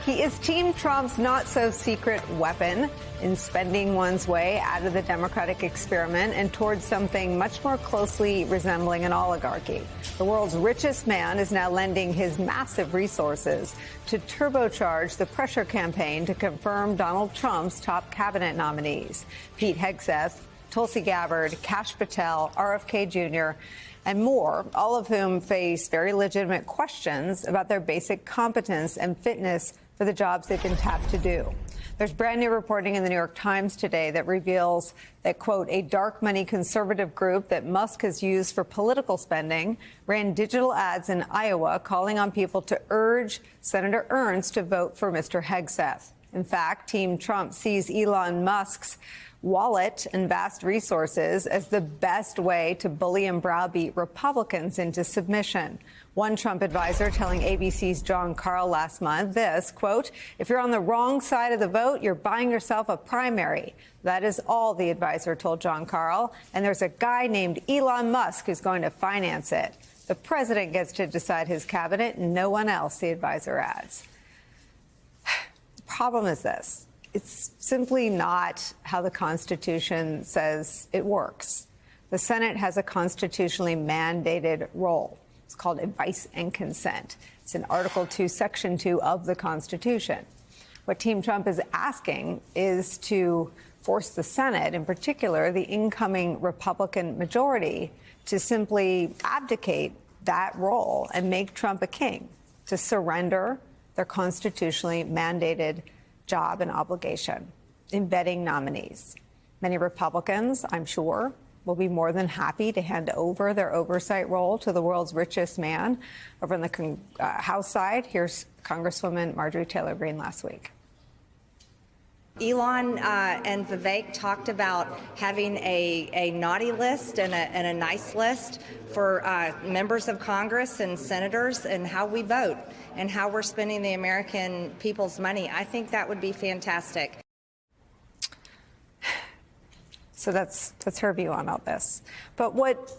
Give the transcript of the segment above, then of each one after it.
He is Team Trump's not-so-secret weapon in spending one's way out of the Democratic experiment and towards something much more closely resembling an oligarchy. The world's richest man is now lending his massive resources to turbocharge the pressure campaign to confirm Donald Trump's top cabinet nominees. Pete Hegseth, Tulsi Gabbard, Kash Patel, RFK Jr., and more, all of whom face very legitimate questions about their basic competence and fitness for the jobs they've been tapped to do. There's brand new reporting in the New York Times today that reveals that, quote, a dark money conservative group that Musk has used for political spending ran digital ads in Iowa calling on people to urge Senator Ernst to vote for Mr. Hegseth. In fact, Team Trump sees Elon Musk's wallet and vast resources as the best way to bully and browbeat Republicans into submission. One Trump advisor telling ABC's Jon Karl last month this, quote, if you're on the wrong side of the vote, you're buying yourself a primary. That is all the advisor told Jon Karl. And there's a guy named Elon Musk who's going to finance it. The president gets to decide his cabinet and no one else, the advisor adds. The problem is this. It's simply not how the Constitution says it works. The Senate has a constitutionally mandated role. It's called advice and consent. It's in Article 2, Section 2 of the Constitution. What Team Trump is asking is to force the Senate, in particular the incoming Republican majority, to simply abdicate that role and make Trump a king, to surrender their constitutionally mandated job and obligation in vetting nominees. Many Republicans, I'm sure, will be more than happy to hand over their oversight role to the world's richest man. Over on the House side, here's Congresswoman Marjorie Taylor Greene last week. Elon and Vivek talked about having a naughty list and a nice list for members of Congress and senators and how we vote and how we're spending the American people's money. I think that would be fantastic. So that's her view on all this. But what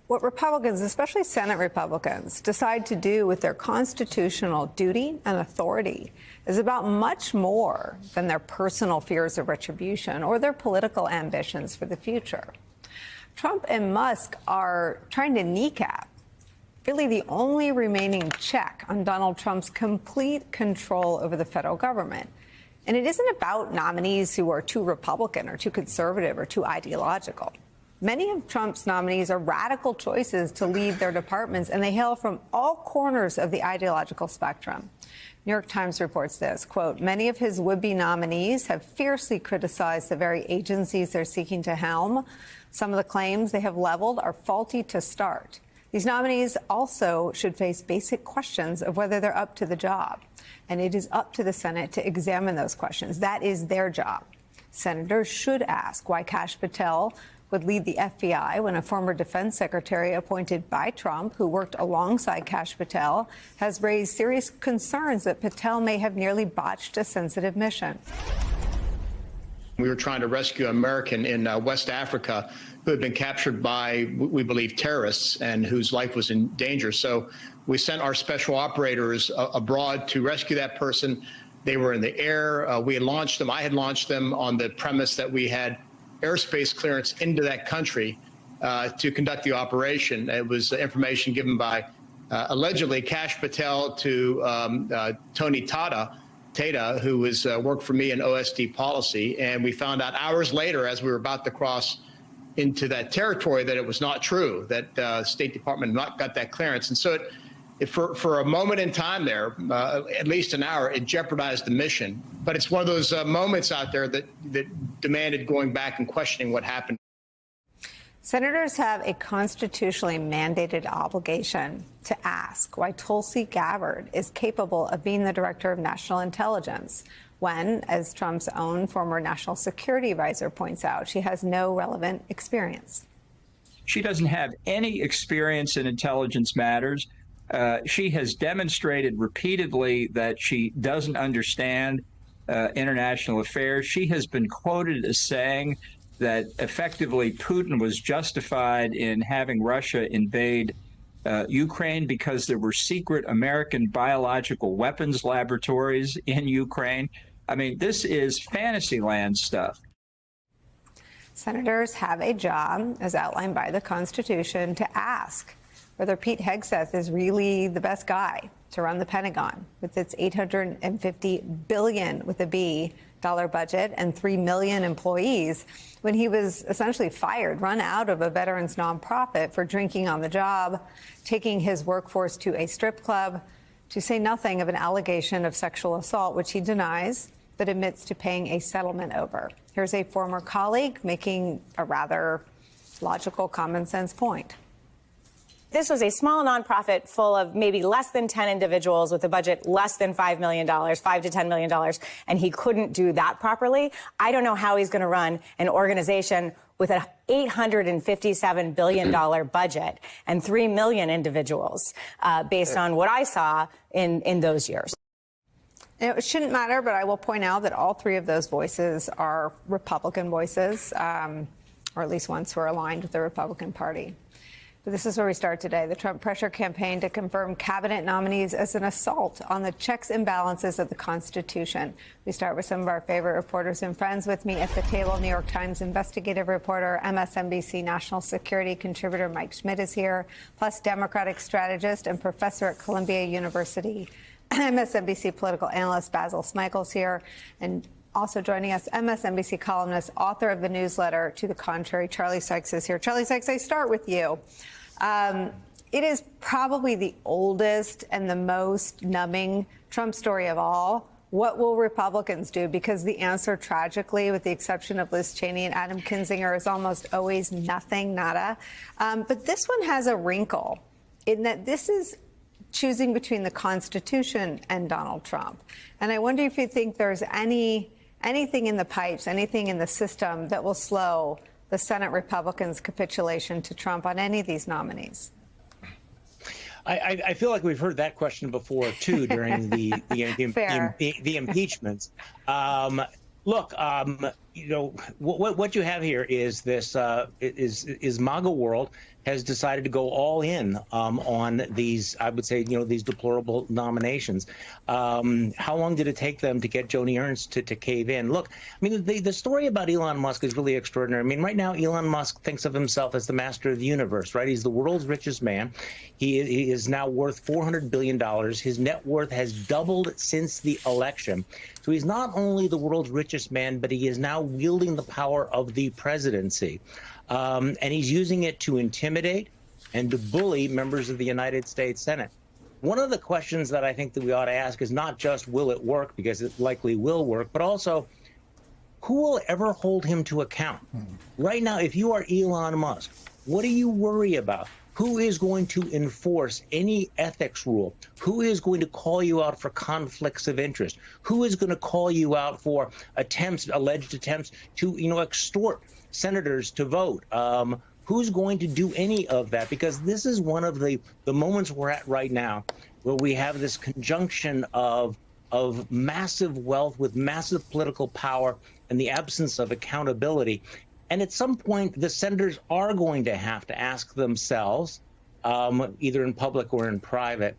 Republicans, especially Senate Republicans, decide to do with their constitutional duty and authority is about much more than their personal fears of retribution or their political ambitions for the future. Trump and Musk are trying to kneecap really the only remaining check on Donald Trump's complete control over the federal government. And it isn't about nominees who are too Republican or too conservative or too ideological. Many of Trump's nominees are radical choices to lead their departments, and they hail from all corners of the ideological spectrum. New York Times reports this, quote, many of his would-be nominees have fiercely criticized the very agencies they're seeking to helm. Some of the claims they have leveled are faulty to start. These nominees also should face basic questions of whether they're up to the job. And it is up to the Senate to examine those questions. That is their job. Senators should ask why Kash Patel would lead the FBI when a former defense secretary appointed by Trump, who worked alongside Kash Patel, has raised serious concerns that Patel may have nearly botched a sensitive mission. We were trying to rescue an American in West Africa who had been captured by, we believe, terrorists and whose life was in danger. So we sent our special operators abroad to rescue that person. They were in the air. We had launched them. I had launched them on the premise that we had airspace clearance into that country to conduct the operation. It was information given by allegedly Kash Patel to Tony Tata, who was worked for me in OSD policy. And we found out hours later, as we were about to cross into that territory, that it was not true, that the State Department had not got that clearance. And so for a moment in time there, at least an hour, it jeopardized the mission. But it's one of those moments out there that demanded going back and questioning what happened. Senators have a constitutionally mandated obligation to ask why Tulsi Gabbard is capable of being the director of national intelligence when, as Trump's own former national security advisor points out, she has no relevant experience. She doesn't have any experience in intelligence matters. She has demonstrated repeatedly that she doesn't understand international affairs. She has been quoted as saying that effectively Putin was justified in having Russia invade Ukraine because there were secret American biological weapons laboratories in Ukraine. I mean, this is fantasy land stuff. Senators have a job, as outlined by the Constitution, to ask whether Pete Hegseth is really the best guy to run the Pentagon with its $850 billion with a B dollar budget and 3 million employees, when he was essentially fired, run out of a veterans nonprofit for drinking on the job, taking his workforce to a strip club, to say nothing of an allegation of sexual assault, which he denies but admits to paying a settlement over. Here's a former colleague making a rather logical, common sense point. This was a small nonprofit full of maybe less than 10 individuals with a budget less than $5 million, $5 to $10 million, and he couldn't do that properly. I don't know how he's going to run an organization with an $857 billion budget and 3 million individuals, based on what I saw in those years. It shouldn't matter, but I will point out that all three of those voices are Republican voices, or at least ones who are aligned with the Republican Party. But this is where we start today. The Trump pressure campaign to confirm cabinet nominees as an assault on the checks and balances of the Constitution. We start with some of our favorite reporters and friends. With me at the table, New York Times investigative reporter, MSNBC national security contributor Mike Schmidt is here, plus Democratic strategist and professor at Columbia University, MSNBC political analyst Basil Smikle's here, and also joining us, MSNBC columnist, author of the newsletter To the Contrary, Charlie Sykes is here. Charlie Sykes, I start with you. It is probably the oldest and the most numbing Trump story of all. What will Republicans do? Because the answer, tragically, with the exception of Liz Cheney and Adam Kinzinger, is almost always nothing, nada. But this one has a wrinkle in that this is choosing between the Constitution and Donald Trump. And I wonder if you think there's anything in the pipes, anything in the system that will slow the Senate Republicans' capitulation to Trump on any of these nominees. I feel like we've heard that question before, too, during the impeachments. Look, you know, what you have here is this is MAGA world has decided to go all in on these, I would say, you know, these deplorable nominations. How long did it take them to get Joni Ernst to cave in? Look, I mean, the story about Elon Musk is really extraordinary. I mean, right now, Elon Musk thinks of himself as the master of the universe, right? He's the world's richest man. He is now worth $400 billion. His net worth has doubled since the election. So he's not only the world's richest man, but he is now wielding the power of the presidency. And he's using it to intimidate and to bully members of the United States Senate. One of the questions that I think that we ought to ask is not just will it work, because it likely will work, but also who will ever hold him to account? Right now, if you are Elon Musk, what do you worry about? Who is going to enforce any ethics rule? Who is going to call you out for conflicts of interest? Who is going to call you out for alleged attempts to, you know, extort senators to vote? Who's going to do any of that? Because this is one of the moments we're at right now where we have this conjunction of massive wealth with massive political power and the absence of accountability. And at some point, the senators are going to have to ask themselves, either in public or in private,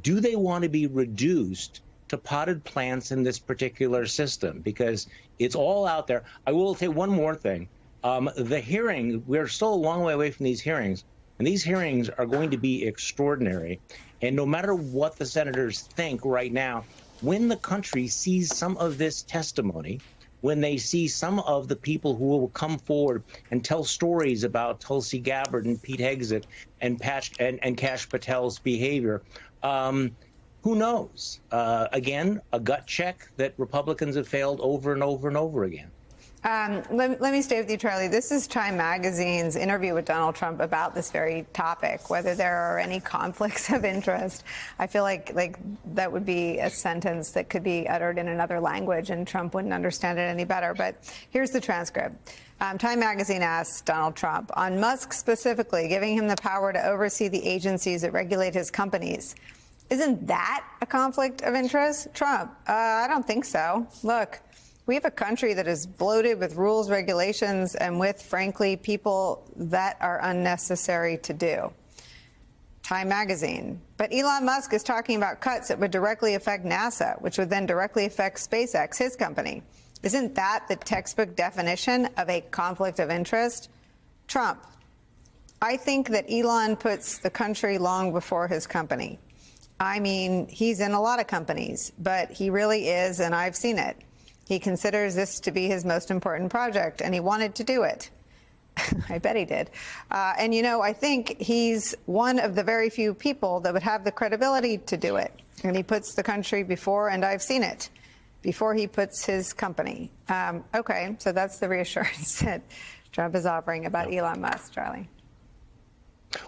do they want to be reduced to potted plants in this particular system? Because it's all out there. I will say one more thing. The hearing, we're still a long way away from these hearings, and these hearings are going to be extraordinary. And no matter what the senators think right now, when the country sees some of this testimony, when they see some of the people who will come forward and tell stories about Tulsi Gabbard and Pete Hegseth and Kash Patel's behavior, who knows? Again, a gut check that Republicans have failed over and over and over again. Let me stay with you, Charlie. This is Time Magazine's interview with Donald Trump about this very topic, whether there are any conflicts of interest. I feel like that would be a sentence that could be uttered in another language, and Trump wouldn't understand it any better. But here's the transcript. Time Magazine asked Donald Trump, on Musk specifically, giving him the power to oversee the agencies that regulate his companies. Isn't that a conflict of interest? Trump, I don't think so. Look, we have a country that is bloated with rules, regulations, and with, frankly, people that are unnecessary to do. Time magazine. But Elon Musk is talking about cuts that would directly affect NASA, which would then directly affect SpaceX, his company. Isn't that the textbook definition of a conflict of interest? Trump. I think that Elon puts the country long before his company. I mean, he's in a lot of companies, but he really is, and I've seen it. He considers this to be his most important project, and he wanted to do it. I bet he did. And, you know, I think he's one of the very few people that would have the credibility to do it. And he puts the country before, and I've seen it, before he puts his company. OK, so that's the reassurance that Trump is offering about Elon Musk, Charlie.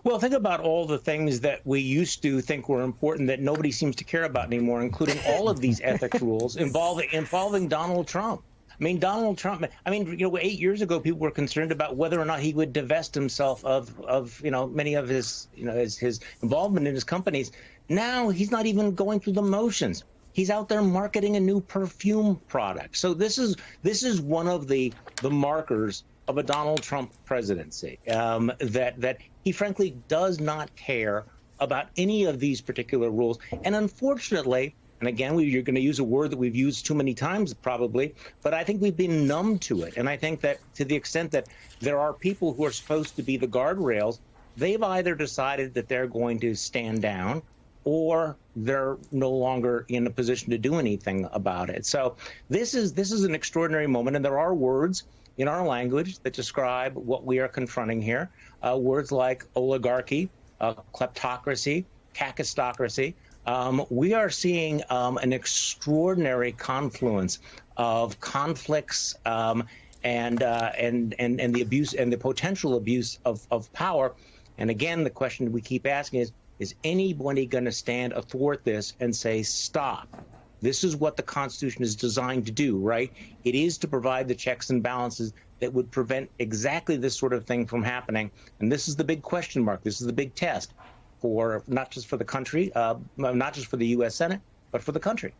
Well, think about all the things that we used to think were important that nobody seems to care about anymore, including all of these ethics rules involving Donald Trump. I mean, Donald Trump, I mean, you know, 8 years ago, people were concerned about whether or not he would divest himself of you know, many of his, you know, his involvement in his companies. Now he's not even going through the motions. He's out there marketing a new perfume product. So this is one of the markers of a Donald Trump presidency, that he frankly does not care about any of these particular rules. And unfortunately, and again, you're going to use a word that we've used too many times probably, but I think we've been numb to it. And I think that to the extent that there are people who are supposed to be the guardrails, they've either decided that they're going to stand down or they're no longer in a position to do anything about it. So this is an extraordinary moment, and there are words in our language that describe what we are confronting here. Words like oligarchy, kleptocracy, kakistocracy. We are seeing an extraordinary confluence of conflicts and the abuse and the potential abuse of power. And again, the question we keep asking is anybody going to stand athwart this and say, stop? This is what the Constitution is designed to do, right? It is to provide the checks and balances that would prevent exactly this sort of thing from happening. And this is the big question mark. This is the big test for not just for the country, not just for the U.S. Senate, but for the country.